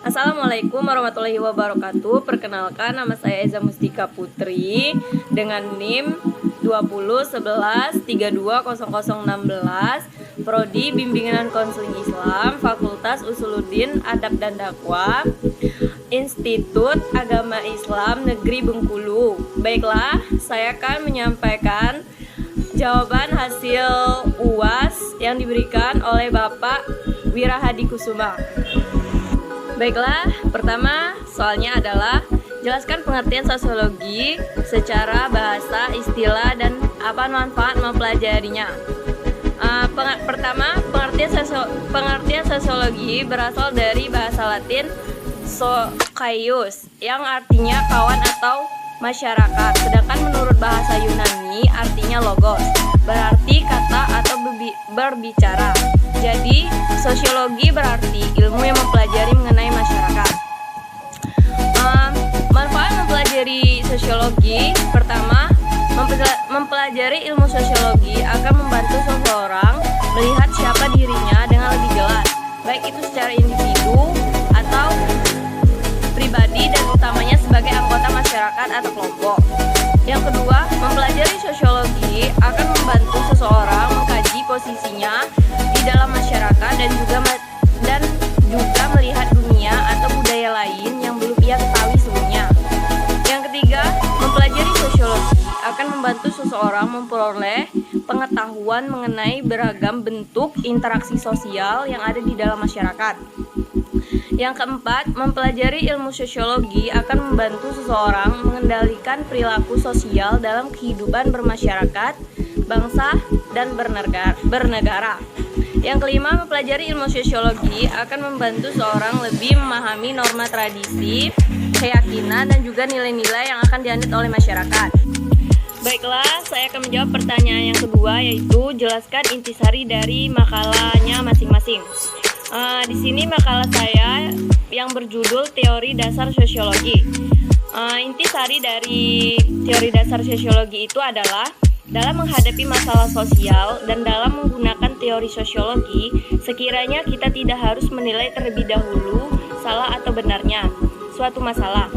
Assalamualaikum warahmatullahi wabarakatuh. Perkenalkan, nama saya Eza Mustika Putri dengan NIM 2011320016, Prodi Bimbingan Konseling Islam, Fakultas Usuluddin Adab dan Dakwah, Institut Agama Islam Negeri Bengkulu. Baiklah, saya akan menyampaikan jawaban hasil UAS yang diberikan oleh Bapak Wirahadi Kusuma. Baiklah, pertama soalnya adalah jelaskan pengertian sosiologi secara bahasa, istilah, dan apa manfaat mempelajarinya. Pertama, pengertian sosiologi berasal dari bahasa Latin socius yang artinya kawan atau masyarakat. Sedangkan menurut bahasa Yunani artinya logos, berarti kata atau berbicara. Jadi sosiologi berarti ilmu yang mempelajari mengenai masyarakat. Manfaat mempelajari sosiologi. Pertama, mempelajari ilmu sosiologi akan membantu seseorang melihat siapa dirinya dengan lebih jelas, baik itu secara individu atau pribadi dan utamanya sebagai anggota masyarakat atau kelompok. Yang kedua, mempelajari sosiologi akan membantu seseorang mengkaji posisinya di dalam masyarakat dan juga melihat dunia atau budaya lain yang belum ia ketahui sebelumnya. Yang ketiga, mempelajari sosiologi akan membantu seseorang memperoleh pengetahuan mengenai beragam bentuk interaksi sosial yang ada di dalam masyarakat. Yang keempat, mempelajari ilmu sosiologi akan membantu seseorang mengendalikan perilaku sosial dalam kehidupan bermasyarakat, bangsa, dan bernegara. Yang kelima, mempelajari ilmu sosiologi akan membantu seseorang lebih memahami norma tradisi, keyakinan, dan juga nilai-nilai yang akan dianut oleh masyarakat. Baiklah, saya akan menjawab pertanyaan yang kedua, yaitu jelaskan intisari dari makalahnya masing-masing. Di sini makalah saya yang berjudul Teori Dasar Sosiologi. Intisari dari teori dasar sosiologi itu adalah dalam menghadapi masalah sosial dan dalam menggunakan teori sosiologi, sekiranya kita tidak harus menilai terlebih dahulu salah atau benarnya suatu masalah.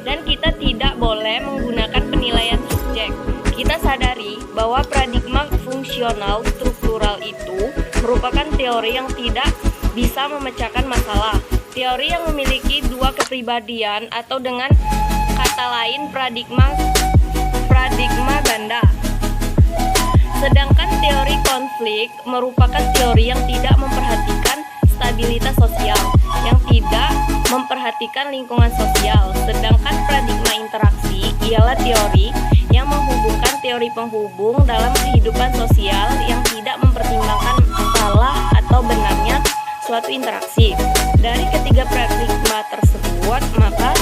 Dan kita tidak boleh menggunakan penilaian subjek. Kita sadari bahwa paradigma fungsional struktural itu merupakan teori yang tidak bisa memecahkan masalah. Teori yang memiliki dua kepribadian atau dengan kata lain paradigma ganda. Sedangkan teori konflik merupakan teori yang tidak memperhatikan stabilitas sosial, yang tidak memperhatikan lingkungan sosial. Sedangkan paradigma interaksi ialah teori yang menghubungkan teori penghubung dalam kehidupan sosial yang tidak mempertimbangkan salah atau benarnya suatu interaksi. Dari ketiga paradigma tersebut, maka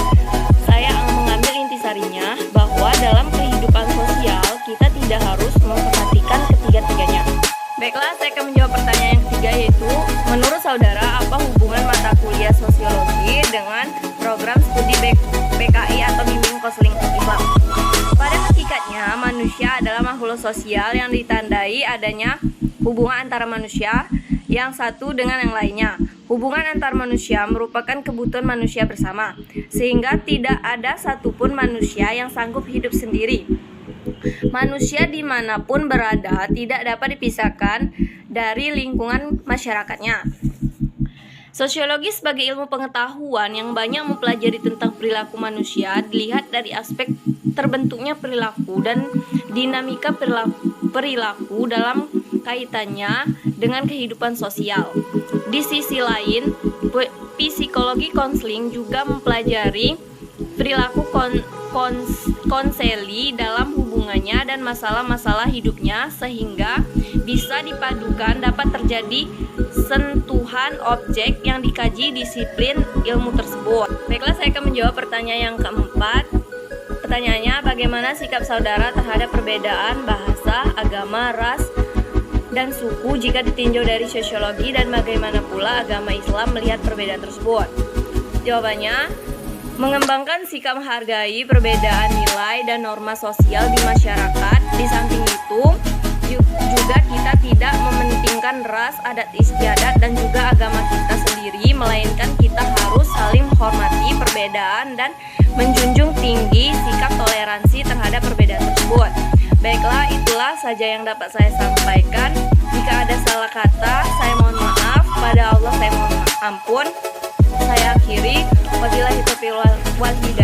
saya mengambil intisarinya bahwa dalam kehidupan sosial kita tidak harus memperhatikan ketiga-tiganya. Baiklah, saya akan menjawab pertanyaan yang ketiga, yaitu menurut saudara apa hubungan mata kuliah sosiologi dengan program studi PKI atau bimbingan konseling Islam? Pada hakikatnya, manusia adalah makhluk sosial yang ditandai adanya hubungan antara manusia yang satu dengan yang lainnya. Hubungan antar manusia merupakan kebutuhan manusia bersama, sehingga tidak ada satupun manusia yang sanggup hidup sendiri. Manusia dimanapun berada tidak dapat dipisahkan dari lingkungan masyarakatnya. Sosiologi sebagai ilmu pengetahuan yang banyak mempelajari tentang perilaku manusia dilihat dari aspek terbentuknya perilaku dan dinamika perilaku dalam kaitannya dengan kehidupan sosial. Di sisi lain, psikologi konseling juga mempelajari perilaku konseli dalam hubungannya dan masalah-masalah hidupnya, sehingga bisa dipadukan dapat terjadi sentuhan objek yang dikaji disiplin ilmu tersebut. Baiklah, saya akan menjawab pertanyaan yang keempat. Pertanyaannya, bagaimana sikap saudara terhadap perbedaan bahasa, agama, ras, dan suku jika ditinjau dari sosiologi, dan bagaimana pula agama Islam melihat perbedaan tersebut? Jawabannya, mengembangkan sikap menghargai perbedaan nilai dan norma sosial di masyarakat. Di samping itu, juga kita tidak mementingkan ras, adat istiadat, dan juga agama kita sendiri, melainkan kita harus perbedaan dan menjunjung tinggi sikap toleransi terhadap perbedaan tersebut. Baiklah, itulah saja yang dapat saya sampaikan. Jika ada salah kata, saya mohon maaf. Pada Allah saya mohon ampun. Saya akhiri. Wabillahi taufiq wal hidayah.